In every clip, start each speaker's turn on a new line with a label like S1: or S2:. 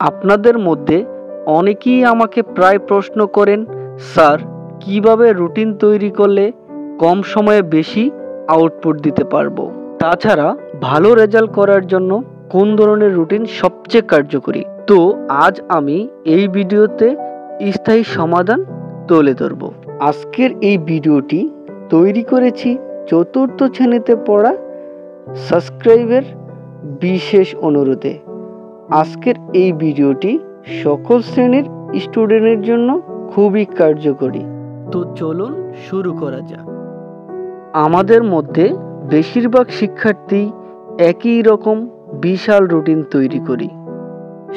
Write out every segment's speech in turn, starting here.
S1: আপনাদের মধ্যে অনেকেই আমাকে প্রায় প্রশ্ন করেন, স্যার কিভাবে রুটিন তৈরি করলে কম সময়ে বেশি আউটপুট দিতে পারবো? তাছাড়া ভালো রেজাল্ট করার জন্য কোন ধরনের রুটিন সবচেয়ে কার্যকরী? তো আজ আমি এই ভিডিওতে স্থায়ী সমাধান তুলে ধরব। আজকের এই ভিডিওটি তৈরি করেছি চতুর্থ শ্রেণীতে পড়া সাবস্ক্রাইবের বিশেষ অনুরোধে। আজকের এই ভিডিওটি সকল শ্রেণীর স্টুডেন্টের জন্য খুবই কার্যকরী। তো চলুন শুরু করা যাক। আমাদের মধ্যে বেশিরভাগ শিক্ষার্থী একই রকম বিশাল রুটিন তৈরি করি,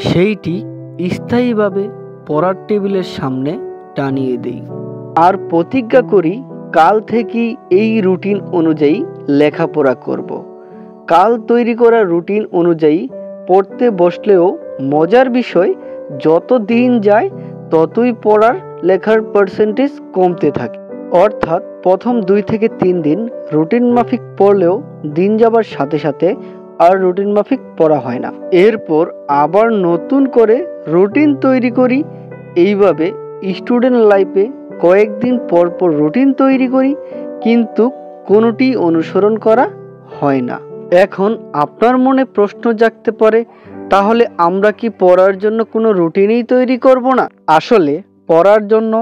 S1: সেইটি স্থায়ীভাবে পড়ার টেবিলের সামনে টানিয়ে দেই আর প্রতিজ্ঞা করি কাল থেকেই এই রুটিন অনুযায়ী লেখাপড়া করব। কাল তৈরি করা রুটিন অনুযায়ী পড়তে বসলেও মজার বিষয়, যত দিন যায় ততই পড়ার লেখার পার্সেন্টেজ কমতে থাকে। অর্থাৎ প্রথম 2 থেকে 3 দিন রুটিন মাফিক পড়লেও দিন যাবার সাথে সাথে আর রুটিন মাফিক পড়া হয় না। এরপর আবার নতুন করে রুটিন তৈরি করি। এইভাবে স্টুডেন্ট লাইফে কয়েকদিন পর পর রুটিন তৈরি করি, কিন্তু কোনোটি অনুসরণ করা হয় না। এখন আপনার মনে প্রশ্ন জাগতে পারে, তাহলে আমরা কি পড়ার জন্য কোনো রুটিনই তৈরি করব না? আসলে পড়ার জন্য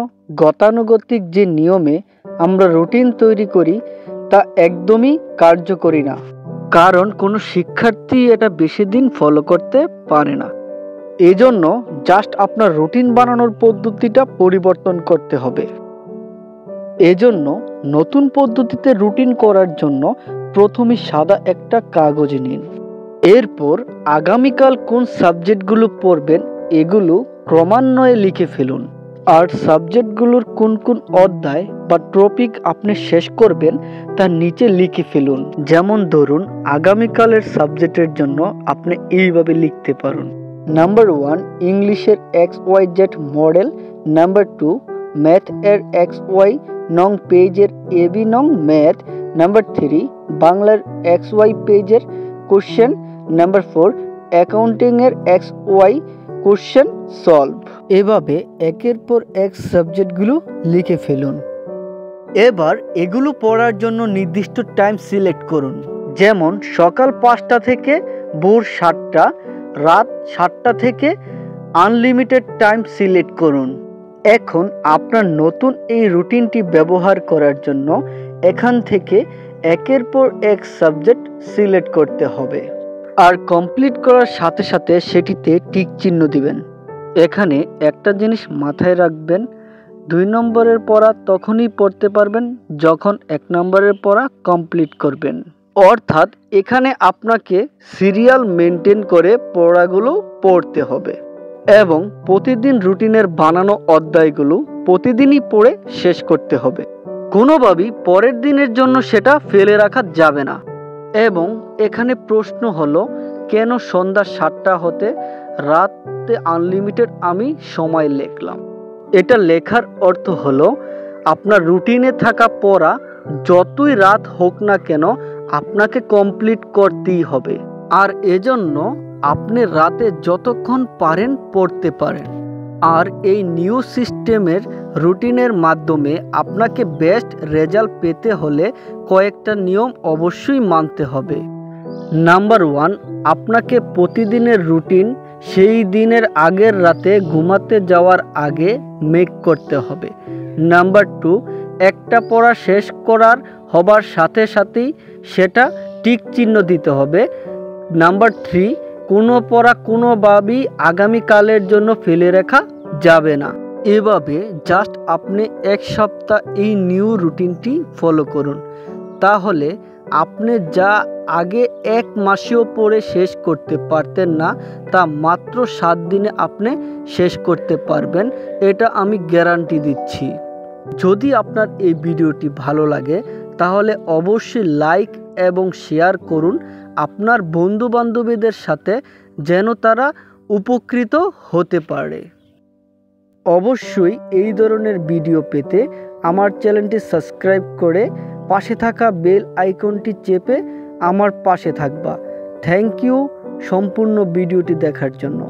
S1: গতানুগতিক যে নিয়মে আমরা রুটিন তৈরি করি তা একদমই কার্যকরী না, কারণ কোনো শিক্ষার্থী এটা বেশি দিন ফলো করতে পারে না। এজন্য জাস্ট আপনার রুটিন বানানোর পদ্ধতিটা পরিবর্তন করতে হবে। এজন্য নতুন পদ্ধতিতে রুটিন করার জন্য প্রথমে সাদা একটা কাগজ নিন। এরপর আগামীকাল কোন সাবজেক্টগুলো পড়বেন এগুলো ক্রমান্বয়ে লিখে ফেলুন। আর সাবজেক্টগুলোর কোন কোন অধ্যায় বা টপিক আপনি শেষ করবেন তা নিচে লিখে ফেলুন। যেমন ধরুন, আগামীকালের সাবজেক্টের জন্য আপনি এইভাবে লিখতে পারেন: নাম্বার 1 ইংলিশের XYZ মডেল, নাম্বার 2 ম্যাথ এর XY নং পেজের AB নং ম্যাথ, নাম্বার 3 বাংলার XY পেজের কোশ্চেন, নাম্বার 4 অ্যাকাউন্টিং এর XY কোশ্চেন সলভ। এভাবে একের পর এক সাবজেক্টগুলো লিখে ফেলুন। এবার এগুলো পড়ার জন্য নির্দিষ্ট টাইম সিলেক্ট করুন, যেমন সকাল 5টা থেকে ভোর 7টা, রাত 7টা থেকে আনলিমিটেড টাইম সিলেক্ট করুন। এখন আপনার নতুন এই রুটিনটি ব্যবহার করার জন্য এখান থেকে একের পর এক সাবজেক্ট সিলেক্ট করতে হবে, আর কমপ্লিট করার সাথে সাথে সেটিতে টিক চিহ্ন দিবেন। এখানে একটা জিনিস মাথায় রাখবেন, 2 নম্বরের পড়া তখনই পড়তে পারবেন যখন 1 নম্বরের পড়া কমপ্লিট করবেন। অর্থাৎ এখানে আপনাকে সিরিয়াল মেনটেন করে পড়াগুলো পড়তে হবে এবং প্রতিদিন রুটিনের বানানো অধ্যায়গুলো প্রতিদিনই পড়ে শেষ করতে হবে। কোনোভাবেই পরের দিনের জন্য সেটা ফেলে রাখা যাবে না। এবং এখানে প্রশ্ন হলো, কেন সন্ধ্যা 7টা হতে রাতে আনলিমিটেড আমি সময় লিখলাম? এটা লেখার অর্থ হলো, আপনার রুটিনে থাকা পড়া যতই রাত হোক না কেন আপনাকে কমপ্লিট করতেই হবে। আর এজন্য আপনি রাতে যতক্ষণ পারেন পড়তে পারেন। আর এই নিউ সিস্টেমের রুটিনের মাধ্যমে আপনাকে বেস্ট রেজাল্ট পেতে হলে কয়েকটা নিয়ম অবশ্যই মানতে হবে। নাম্বার 1, আপনাকে প্রতিদিনের রুটিন সেই দিনের আগের রাতে ঘুমাতে যাওয়ার আগে মেক করতে হবে। নাম্বার 2, একটা পড়া শেষ করার হবার সাথে সাথেই সেটা টিক চিহ্ন দিতে হবে। নাম্বার 3, কোনো পড়া কোনোভাবেই আগামীকালের জন্য ফেলে রাখা যাবে না। এভাবে জাস্ট আপনি 1 সপ্তাহ এই নিউ রুটিনটি ফলো করুন, তাহলে আপনি যা আগে 1 মাসেও পড়ে শেষ করতে পারতেন না তা মাত্র 7 দিনে আপনি শেষ করতে পারবেন, এটা আমি গ্যারান্টি দিচ্ছি। যদি আপনার এই ভিডিওটি ভালো লাগে তাহলে অবশ্যই লাইক এবং শেয়ার করুন আপনার বন্ধুবান্ধবীদের সাথে, যেন তারা উপকৃত হতে পারে। অবশ্যই এই ধরনের ভিডিও পেতে আমার চ্যানেলটি সাবস্ক্রাইব করে পাশে থাকা বেল আইকনটি চেপে আমার পাশে থাকবা। থ্যাংক ইউ সম্পূর্ণ ভিডিওটি দেখার জন্য।